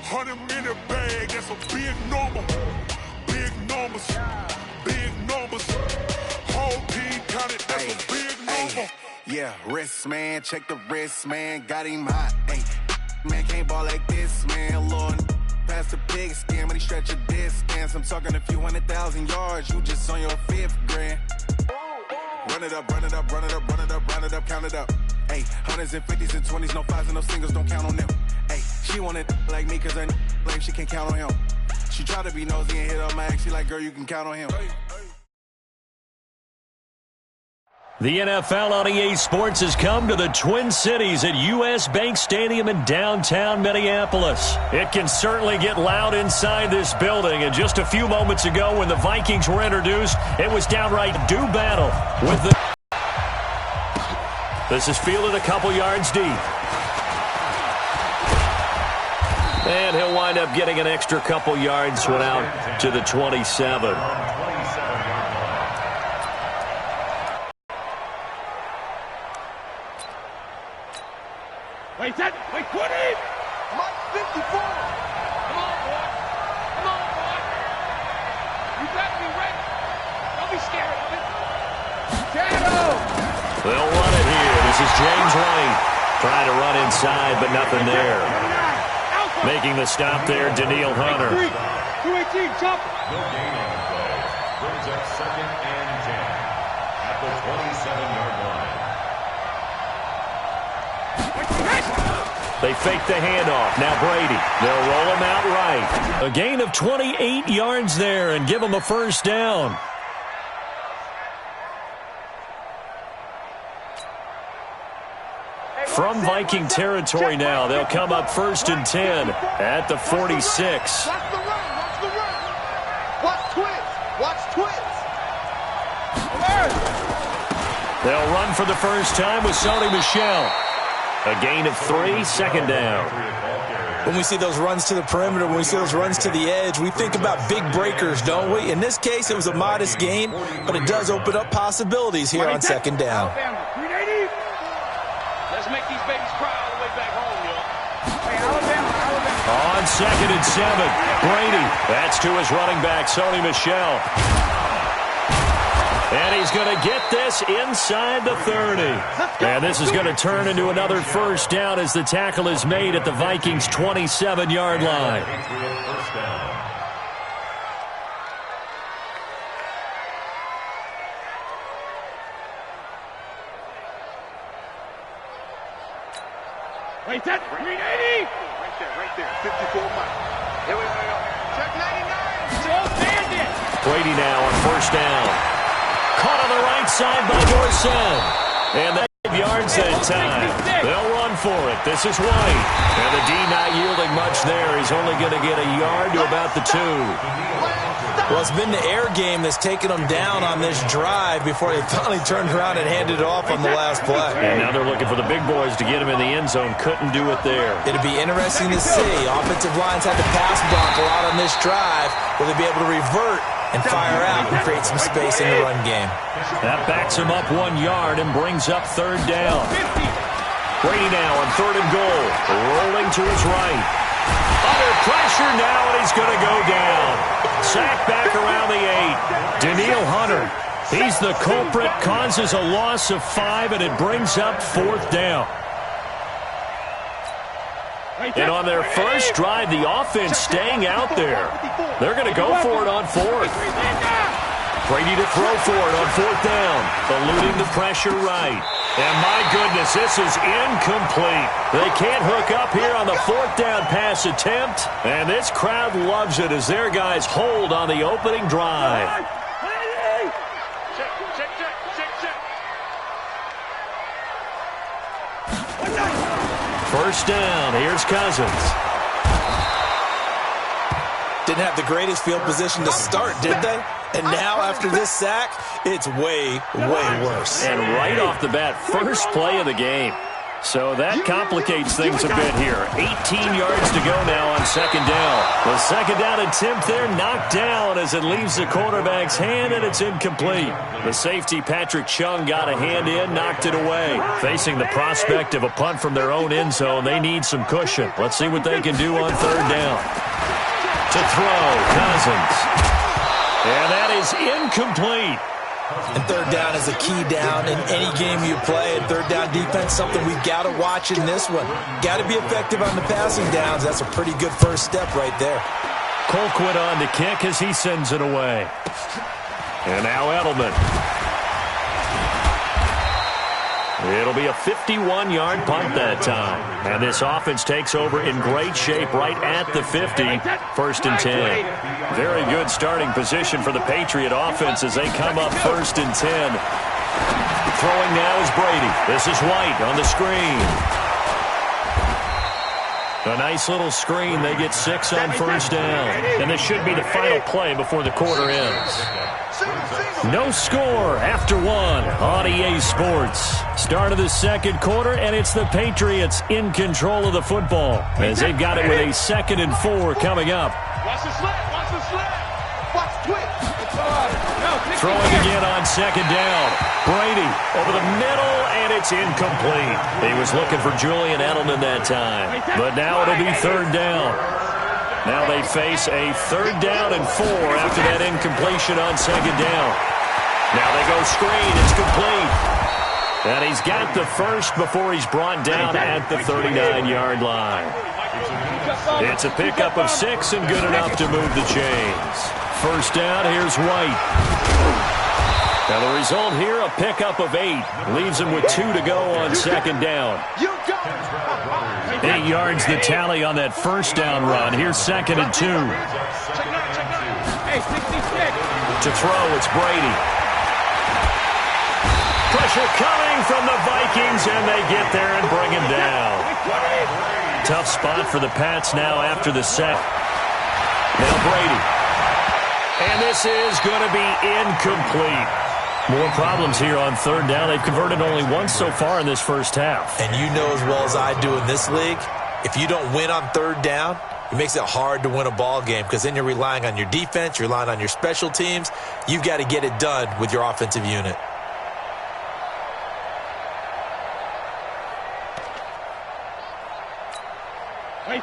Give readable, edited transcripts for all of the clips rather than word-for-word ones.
100-minute bag, that's a big number. Big numbers, big numbers. Whole team counted, that's a big number. Yeah, wrist, man, check the wrist, man. Got him hot, ayy. Man, can't ball like this, man. Lord, past the pig skin, when he stretch a distance. I'm talking a few 100,000 yards, you just on your 5th grand. Run it up, run it up, run it up, run it up, run it up, count it up. Ayy, 100s and 50s and 20s, no 5s and no singles, don't count on them. Ayy, she want it like me, cause her lame, she can't count on him. She try to be nosy and hit up my ex, she like, girl, you can count on him. The NFL on EA Sports has come to the Twin Cities at U.S. Bank Stadium in downtown Minneapolis. It can certainly get loud inside this building, and just a few moments ago when the Vikings were introduced, it was downright do battle with the... This is fielded a couple yards deep. And he'll wind up getting an extra couple yards went out to the 27. Wait, 20! Mike 54! Come on, boy! Come on, boy! You better be ready! Don't be scared of it! They'll run it here. This is James White trying to run inside, but nothing there. Making the stop there, Daniil Hunter. 218, jump! No gain on the play. Brings up 2nd and 10 at the 27-yard line. They fake the handoff. Now Brady. They'll roll him out right. A gain of 28 yards there and give him a first down. From Viking territory now, they'll come up 1st and 10 at the 46. Watch the run! Watch the run! Watch twins! Watch twins! They'll run for the first time with Sony Michel. A gain of 3, 2nd down. When we see those runs to the perimeter, when we see those runs to the edge, we think about big breakers, don't we? In this case, it was a modest gain, but it does open up possibilities here on 2nd down. Let's make these babies cry all the way back home, y'all. Hey, Alabama. On 2nd and 7, Brady. That's to his running back, Sony Michel. And he's going to get this inside the 30. And this is going to turn into another first down as the tackle is made at the Vikings' 27-yard line. Wait, that 380! Right there. 54 miles. Here we go. Check 99. Joe Bandit! Brady now on first down. Caught on the right side by Dorsett. And the 5 yards that time. They'll run for it. This is White. And the D not yielding much there. He's only going to get a yard to about the 2. Well, it's been the air game that's taken them down on this drive before they finally turned around and handed it off on the last play. And now they're looking for the big boys to get him in the end zone. Couldn't do it there. It'll be interesting to see. Offensive lines had to pass block a lot on this drive. Will they be able to revert and fire out and create some space in the run game? That backs him up 1 yard and brings up 3rd down. Brady now on 3rd and goal. Rolling to his right. Under pressure now, and he's going to go down. Sacked back around the 8. Daniil Hunter. He's the culprit, causes a loss of 5, and it brings up 4th down. And on their first drive, the offense staying out there. They're going to go for it on 4th. Brady to throw for it on 4th down. Eluding the pressure right. And my goodness, this is incomplete. They can't hook up here on the 4th down pass attempt. And this crowd loves it as their guys hold on the opening drive. First down, here's Cousins. Didn't have the greatest field position to start, did they? And now, after this sack, it's way, way worse. And right off the bat, first play of the game. So that complicates things a bit here. 18 yards to go now on second down. The second down attempt there knocked down as it leaves the quarterback's hand, and it's incomplete. The safety, Patrick Chung, got a hand in, knocked it away. Facing the prospect of a punt from their own end zone, they need some cushion. Let's see what they can do on third down. To throw, Cousins. And that is incomplete. And third down is a key down in any game you play. And third down defense, something we've got to watch in this one. Got to be effective on the passing downs. That's a pretty good first step right there. Colquitt on to kick as he sends it away. And now Edelman. It'll be a 51-yard punt that time. And this offense takes over in great shape right at the 50. First and 10. Very good starting position for the Patriot offense as they come up first and 10. Throwing now is Brady. This is White on the screen. A nice little screen. They get 6 on first down. And this should be the final play before the quarter ends. No score after one on EA Sports. Start of the second quarter, and it's the Patriots in control of the football as they've got it with a 2nd and 4 coming up. Watch the slip. Watch the slip. Watch twitch. Throwing again on second down. Brady over the middle, and it's incomplete. He was looking for Julian Edelman that time. But now it'll be third down. Now they face a 3rd down and 4 after that incompletion on second down. Now they go screen. It's complete. And he's got the first before he's brought down at the 39-yard line. It's a pickup of 6 and good enough to move the chains. First down, here's White. Now the result here, a pickup of 8. Leaves him with 2 to go on second down. 8 yards the tally on that first down run. Here's 2nd and 2. To throw, it's Brady. Pressure coming from the Vikings, and they get there and bring him down. Tough spot for the Pats now after the sack. Now Brady. And this is going to be incomplete. More problems here on third down. They've converted only once so far in this first half. And you know as well as I do in this league, if you don't win on third down, it makes it hard to win a ball game because then you're relying on your defense, you're relying on your special teams. You've got to get it done with your offensive unit.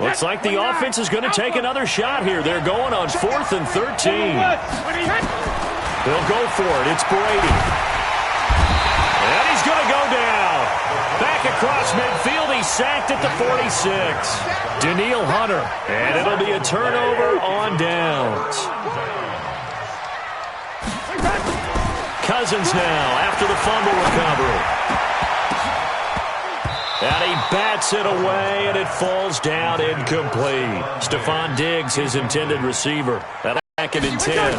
Looks like the offense is going to take another shot here. They're going on 4th and 13. They'll go for it. It's Brady. And he's going to go down. Back across midfield. He's sacked at the 46. Daniil Hunter. And it'll be a turnover on downs. Cousins now after the fumble recovery. And he bats it away, and it falls down incomplete. Stephon Diggs, his intended receiver. That 2nd and 10.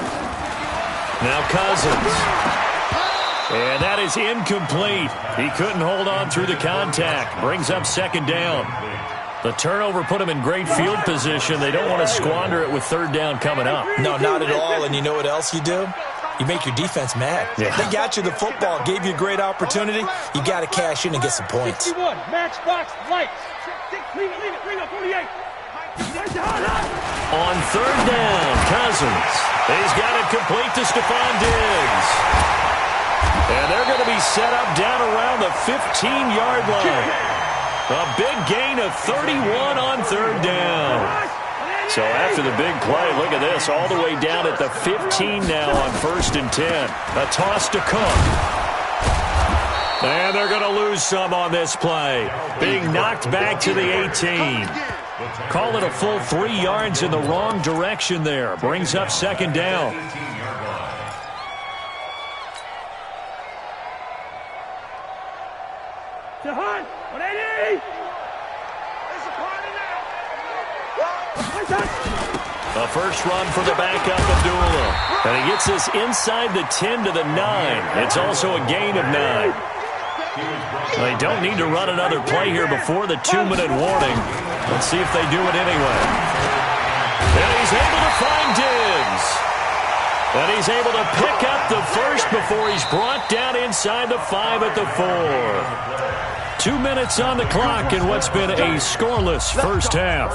Now Cousins. And that is incomplete. He couldn't hold on through the contact. Brings up 2nd down. The turnover put him in great field position. They don't want to squander it with 3rd down coming up. No, not at all. And you know what else you do? You make your defense mad. Yeah. They got you the football, gave you a great opportunity. You got to cash in and get some points. 61, matchbox lights. Leave it, 48. On 3rd down, Cousins. He's got it complete to Stephon Diggs. And they're going to be set up down around the 15-yard line. A big gain of 31 on 3rd down. So after the big play, look at this, all the way down at the 15 now on 1st and 10. A toss to Cook. And they're going to lose some on this play. Being knocked back to the 18. Call it a full 3 yards in the wrong direction there. Brings up 2nd down. Jahan, 180. A first run for the backup, Abdullah. And he gets this inside the 10 to the 9. It's also a gain of 9. They don't need to run another play here before the 2-minute warning. Let's see if they do it anyway. And he's able to find Diggs. And he's able to pick up the first before he's brought down inside the 5 at the 4. 2 minutes on the clock in what's been a scoreless first half.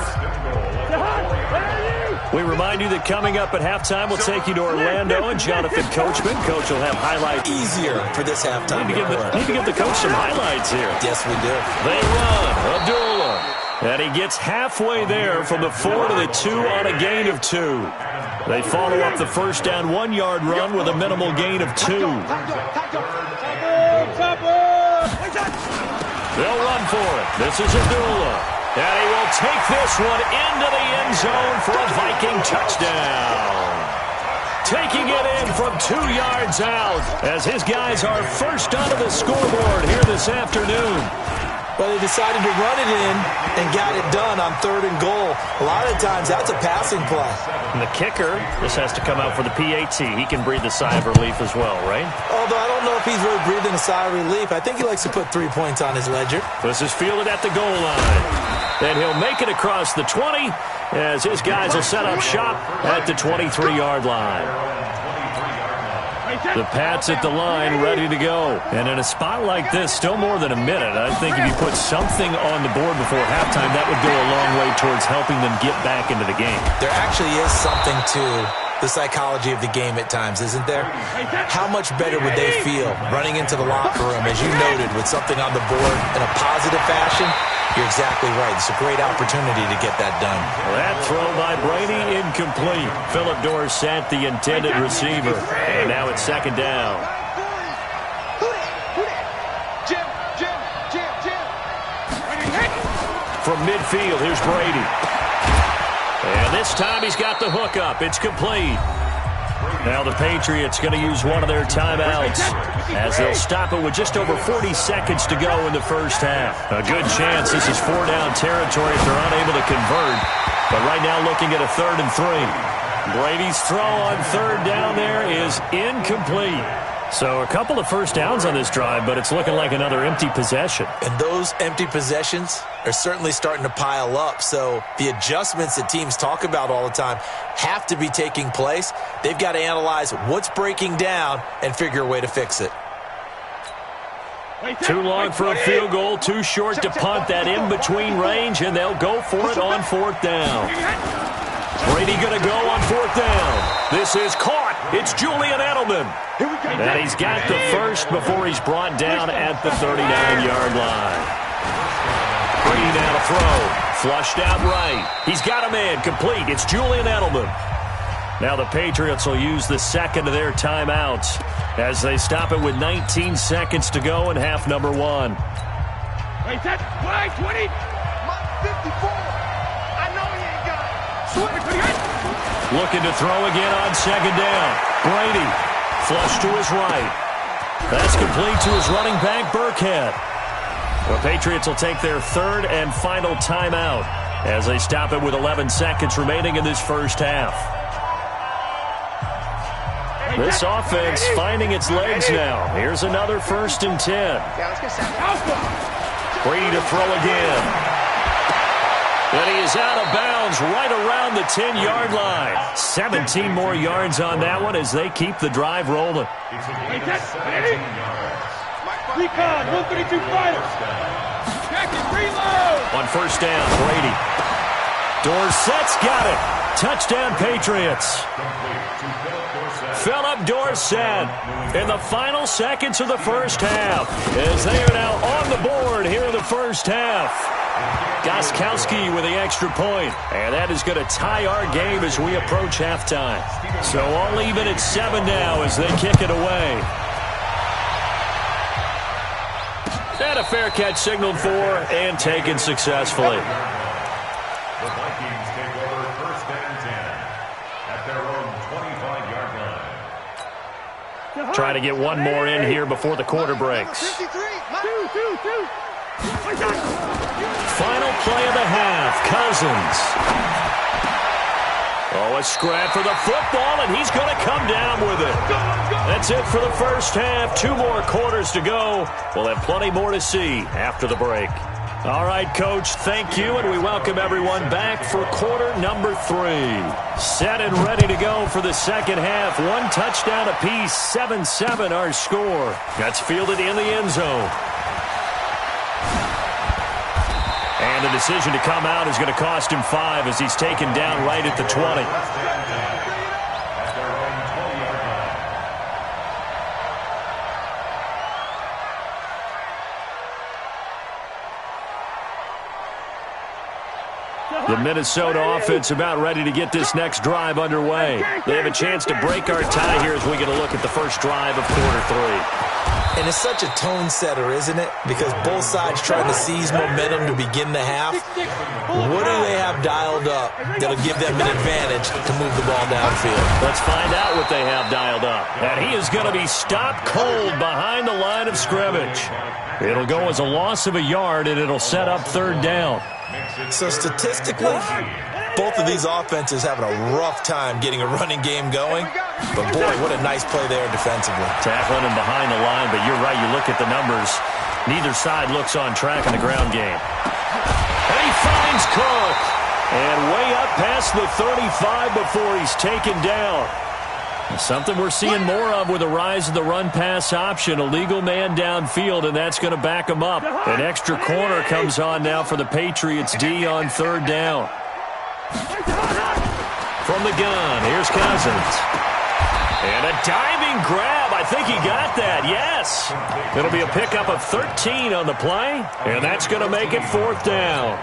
We remind you that coming up at halftime, we'll take you to Orlando and Jonathan Coachman. Coach will have highlights. Easier for this halftime. Need to give the coach some highlights here. Yes, we do. They run. Abdullah. And he gets halfway there from the 4 to the 2 on a gain of 2. They follow up the first down 1-yard run with a minimal gain of 2. They'll run for it. This is Abdullah. And he will take this one into the end zone for a Viking touchdown. Taking it in from 2 yards out as his guys are first onto the scoreboard here this afternoon. Well, they decided to run it in and got it done on 3rd and goal. A lot of times, that's a passing play. And the kicker, this has to come out for the PAT. He can breathe a sigh of relief as well, right? Although I don't know if he's really breathing a sigh of relief. I think he likes to put 3 points on his ledger. This is fielded at the goal line. And he'll make it across the 20 as his guys will set up shop at the 23-yard line. The Pats at the line, ready to go. And in a spot like this, still more than a minute, I think if you put something on the board before halftime, that would go a long way towards helping them get back into the game. There actually is something to the psychology of the game at times, isn't there? How much better would they feel running into the locker room, as you noted, with something on the board in a positive fashion? You're exactly right. It's a great opportunity to get that done. That throw by Brady incomplete. Philip Dorsett, the intended receiver. And now it's 2nd down. From midfield, here's Brady. And this time he's got the hook up. It's complete. Now the Patriots going to use one of their timeouts as they'll stop it with just over 40 seconds to go in the first half. A good chance this is 4-down territory if they're unable to convert. But right now looking at a 3rd and 3. Brady's throw on 3rd down there is incomplete. So a couple of first downs on this drive, but it's looking like another empty possession. And those empty possessions are certainly starting to pile up. So the adjustments that teams talk about all the time have to be taking place. They've got to analyze what's breaking down and figure a way to fix it. Too long for a field goal, too short to punt. That in-between range, and they'll go for it on 4th down. Brady going to go on 4th down. This is caught. It's Julian Edelman. And he's got the first before he's brought down at the 39-yard line. Brady now to throw. Flushed out right. He's got a man complete. It's Julian Edelman. Now the Patriots will use the second of their timeouts as they stop it with 19 seconds to go in half number 1. Wait, that's why 20. 54. I know he ain't got it. Looking to throw again on 2nd down. Brady, flush to his right. That's complete to his running back, Burkhead. The Patriots will take their 3rd and final timeout as they stop it with 11 seconds remaining in this first half. This offense finding its legs now. Here's another 1st and 10. Brady to throw again. And he is out of bounds right around the 10-yard line. 17 more yards on that one as they keep the drive rolling. Recon, 132 fighters. Check it, reload. On 1st down, Brady. Dorsett's got it. Touchdown, Patriots. Philip Dorsett in the final seconds of the first half as they are now on the board here in the first half. Gostkowski with the extra point, and that is going to tie our game as we approach halftime. So all even at 7 now as they kick it away. And a fair catch signaled for and taken successfully. The Vikings take over 1st and 10 at their own 25-yard line. Trying to get one more in here before the quarter breaks. Final play of the half, Cousins. Oh, a scrap for the football, and he's going to come down with it. That's it for the first half. 2 more quarters to go. We'll have plenty more to see after the break. All right, Coach, thank you, and we welcome everyone back for quarter number 3. Set and ready to go for the second half. 1 touchdown apiece, 7-7 our score. That's fielded in the end zone. And the decision to come out is going to cost him 5 as he's taken down right at the 20. The Minnesota offense about ready to get this next drive underway. They have a chance to break our tie here as we get a look at the first drive of quarter 3. And it's such a tone setter, isn't it? Because both sides trying to seize momentum to begin the half. What do they have dialed up that'll give them an advantage to move the ball downfield? Let's find out what they have dialed up. And he is going to be stopped cold behind the line of scrimmage. It'll go as a loss of a yard, and it'll set up 3rd down. So statistically, both of these offenses having a rough time getting a running game going. But, boy, what a nice play there defensively. Tackling him behind the line, but you're right. You look at the numbers. Neither side looks on track in the ground game. And he finds Cook. And way up past the 35 before he's taken down. Something we're seeing more of with the rise of the run-pass option. A legal man downfield, and that's going to back him up. An extra corner comes on now for the Patriots D on 3rd down. From the gun, here's Cousins. And a diving grab. I think he got that, yes. It'll be a pickup of 13 on the play, and that's going to make it 4th down.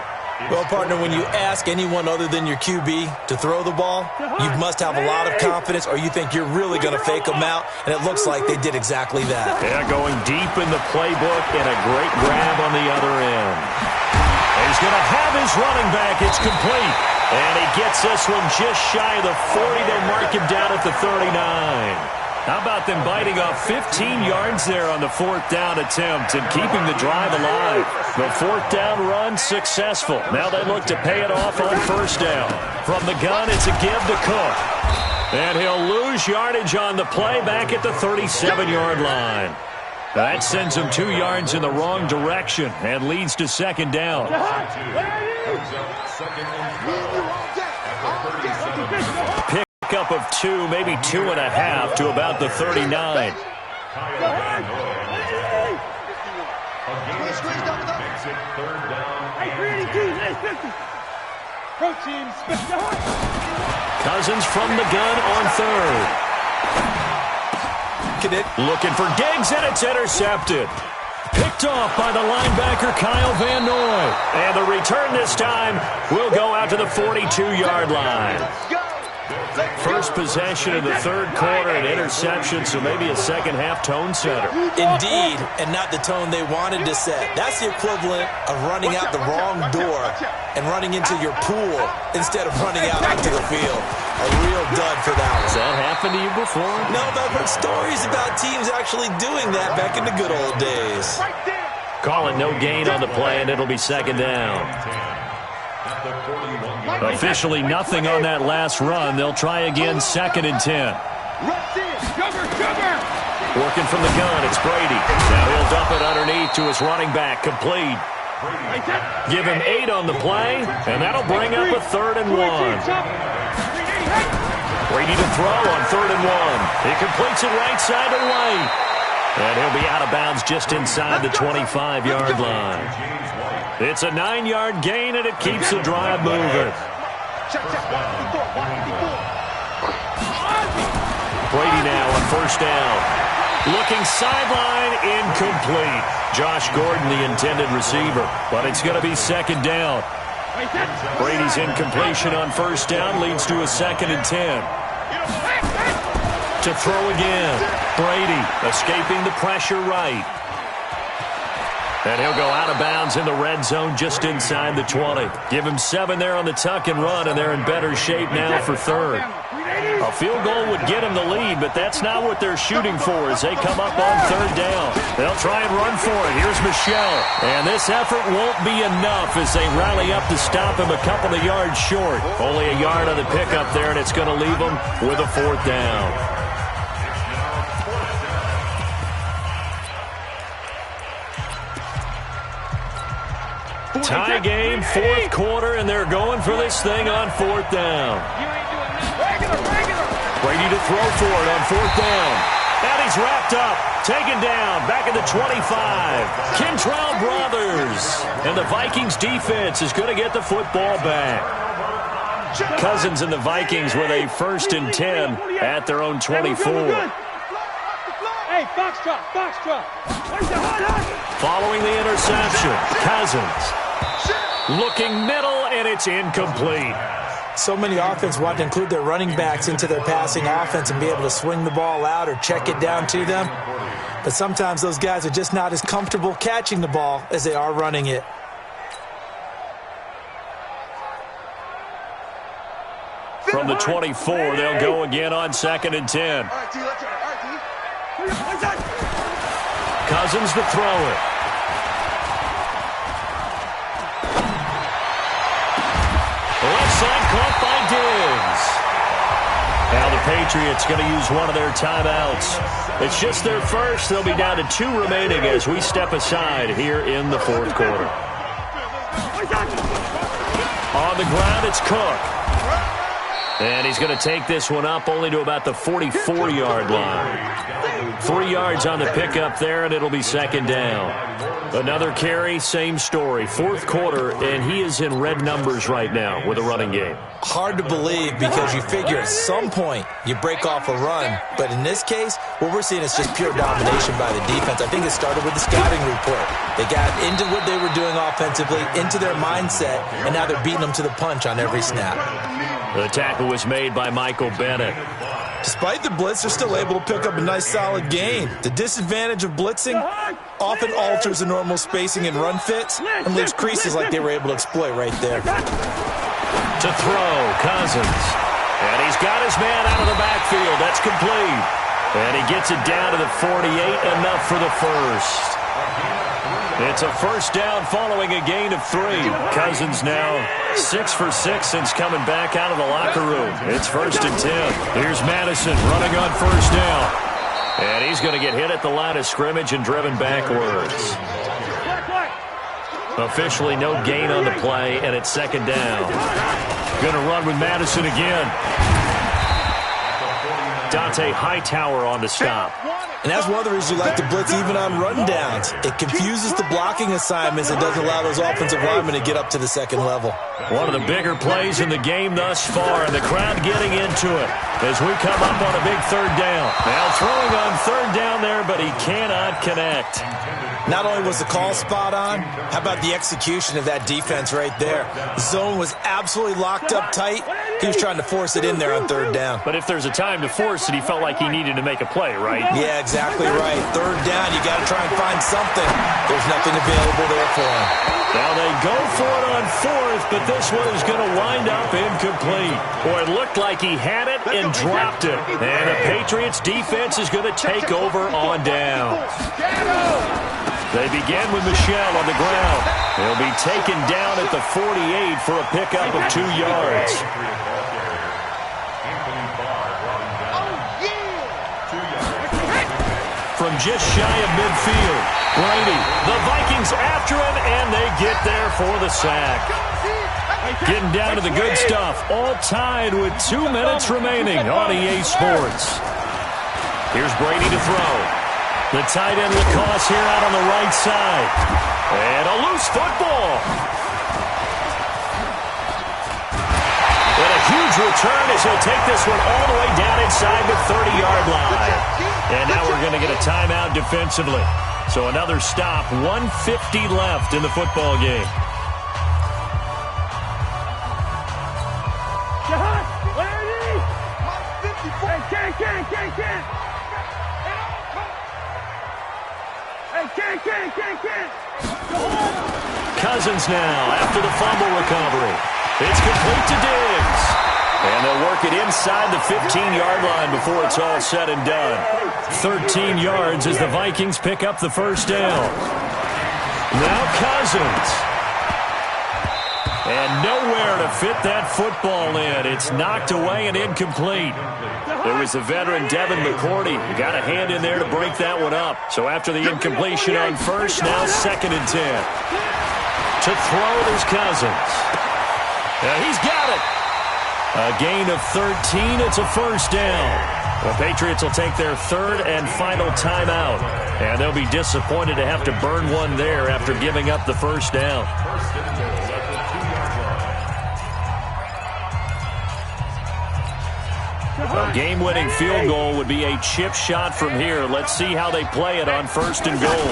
Well, partner, when you ask anyone other than your QB to throw the ball, you must have a lot of confidence or you think you're really going to fake them out, and it looks like they did exactly that. Yeah, going deep in the playbook and a great grab on the other end. He's going to have his running back. It's complete. And he gets this one just shy of the 40. They mark him down at the 39. How about them biting off 15 yards there on the 4th down attempt and keeping the drive alive? The 4th down run successful. Now they look to pay it off on 1st down. From the gun, it's a give to Cook. And he'll lose yardage on the play back at the 37-yard line. That sends him 2 yards in the wrong direction and leads to 2nd down. Pickup of 2, maybe 2.5 to about the 39. Cousins from the gun on 3rd. Looking for Diggs, and it's intercepted. Picked off by the linebacker, Kyle Van Noy. And the return this time will go out to the 42-yard line. First possession of the 3rd quarter, an interception, so maybe a second-half tone setter. Indeed, and not the tone they wanted to set. That's the equivalent of running out the wrong door and running into your pool instead of running out onto the field. A real dud for that one. Has that happened to you before? No, but I've heard stories about teams actually doing that back in the good old days. Call it no gain on the play, and it'll be 2nd down. Officially nothing on that last run. They'll try again 2nd and 10. Working from the gun, it's Brady. Now he'll dump it underneath to his running back, complete. Give him 8 on the play, and that'll bring up a 3rd and 1. Brady to throw on 3rd and 1. He completes it right side to White. And he'll be out of bounds just inside the 25-yard line. It's a 9-yard gain, and it keeps the drive moving. Brady now on 1st down. Looking sideline, incomplete. Josh Gordon, the intended receiver. But it's going to be 2nd down. Brady's incompletion on 1st down leads to a 2nd and 10. To throw again. Brady escaping the pressure right. And he'll go out of bounds in the red zone just inside the 20. Give him 7 there on the tuck and run, and they're in better shape now for 3rd. A field goal would get him the lead, but that's not what they're shooting for as they come up on 3rd down. They'll try and run for it. Here's Michelle. And this effort won't be enough as they rally up to stop him a couple of yards short. Only a yard on the pickup there, and it's going to leave them with a 4th down. Tie game, 4th quarter, and they're going for this thing on 4th down. Brady to throw for it on 4th down. And he's wrapped up, taken down, back at the 25. Kentrell Brothers. And the Vikings defense is going to get the football back. Cousins and the Vikings with a 1st and 10 at their own 24. Hey, box drop. Following the interception, Cousins looking middle, and it's incomplete. So many offenses want to include their running backs into their passing offense and be able to swing the ball out or check it down to them. But sometimes those guys are just not as comfortable catching the ball as they are running it. From the 24, they'll go again on 2nd and 10. Cousins to throw it. Left side caught by Diggs. Now the Patriots going to use one of their timeouts. It's just their first. They'll be down to 2 remaining as we step aside here in the 4th quarter. On the ground, it's Cook. And he's going to take this one up only to about the 44-yard line. 3 yards on the pickup there, and it'll be 2nd down. Another carry, same story. 4th quarter, and he is in red numbers right now with a running game. Hard to believe because you figure at some point you break off a run. But in this case, what we're seeing is just pure domination by the defense. I think it started with the scouting report. They got into what they were doing offensively, into their mindset, and now they're beating them to the punch on every snap. The tackle was made by Michael Bennett. Despite the blitz, they're still able to pick up a nice solid gain. The disadvantage of blitzing often alters the normal spacing and run fits and leaves creases like they were able to exploit right there. To throw, Cousins. And he's got his man out of the backfield. That's complete. And he gets it down to the 48, enough for the first. It's a 1st down following a gain of 3. Cousins now 6 for 6 since coming back out of the locker room. It's 1st and 10. Here's Madison running on 1st down. And he's going to get hit at the line of scrimmage and driven backwards. Officially no gain on the play, and it's 2nd down. Going to run with Madison again. Dante Hightower on the stop. And that's one of the reasons you like to blitz even on rundowns. It confuses the blocking assignments and doesn't allow those offensive linemen to get up to the 2nd level. One of the bigger plays in the game thus far, and the crowd getting into it as we come up on a big 3rd down. Now throwing on 3rd down there, but he cannot connect. Not only was the call spot on, how about the execution of that defense right there? The zone was absolutely locked up tight. He was trying to force it in there on 3rd down. But if there's a time to force it, he felt like he needed to make a play, right? Yeah, exactly right. 3rd down, you got to try and find something. There's nothing available there for him. Now they go for it on 4th, but this one is going to wind up incomplete. Boy, it looked like he had it and dropped it. And the Patriots defense is going to take over on downs. They begin with Michel on the ground. He'll be taken down at the 48 for a pickup of 2 yards. From just shy of midfield, Brady, the Vikings after him, and they get there for the sack. Getting down to the good stuff, all tied with 2 minutes remaining on EA Sports. Here's Brady to throw. The tight end Lacoste here out on the right side. And a loose football. And a huge return as he'll take this one all the way down inside the 30-yard line. And now we're going to get a timeout defensively. So another stop, 1:50 left in the football game. Cousins now after the fumble recovery. It's complete to Diggs. And they'll work it inside the 15-yard line before it's all said and done. 13 yards as the Vikings pick up the 1st down. Now Cousins. And nowhere to fit that football in. It's knocked away and incomplete. There was the veteran Devin McCourty. Got a hand in there to break that one up. So after the incompletion on 1st, now 2nd and 10. To throw is Cousins. He's got it. A gain of 13. It's a 1st down. The Patriots will take their third and final timeout, and they'll be disappointed to have to burn one there after giving up the first down. A game-winning field goal would be a chip shot from here. Let's see how they play it on first and goal.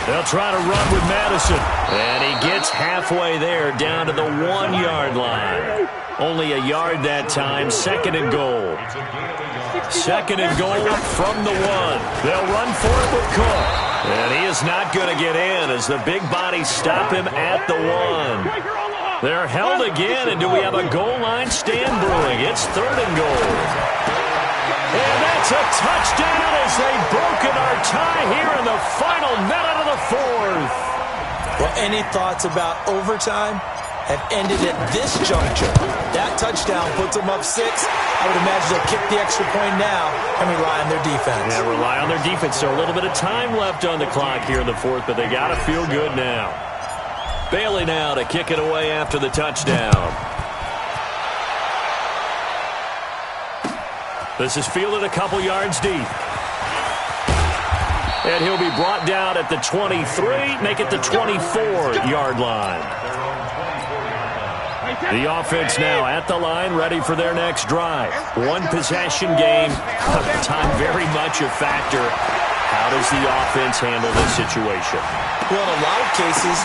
They'll try to run with Madison, and he gets halfway there down to the 1-yard line. Only a yard that time, second and goal. Second and goal from the 1. They'll run for it with Cook. And he is not going to get in as the big bodies stop him at the 1. They're held again, and do we have a goal line stand brewing? It's third and goal. And that's a touchdown as they've broken our tie here in the final minute of the fourth. Well, any thoughts about overtime have ended at this juncture. That touchdown puts them up 6. I would imagine they'll kick the extra point now and rely on their defense. Yeah, rely on their defense. So a little bit of time left on the clock here in the fourth, but they got to feel good now. Bailey now to kick it away after the touchdown. This is fielded a couple yards deep. And he'll be brought down at the 23, make it the 24-yard line. The offense now at the line, ready for their next drive. One possession game, time very much a factor. How does the offense handle this situation? Well, in a lot of cases,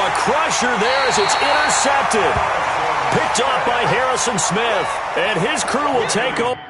a crusher there as it's intercepted. Picked off by Harrison Smith, and his crew will take over.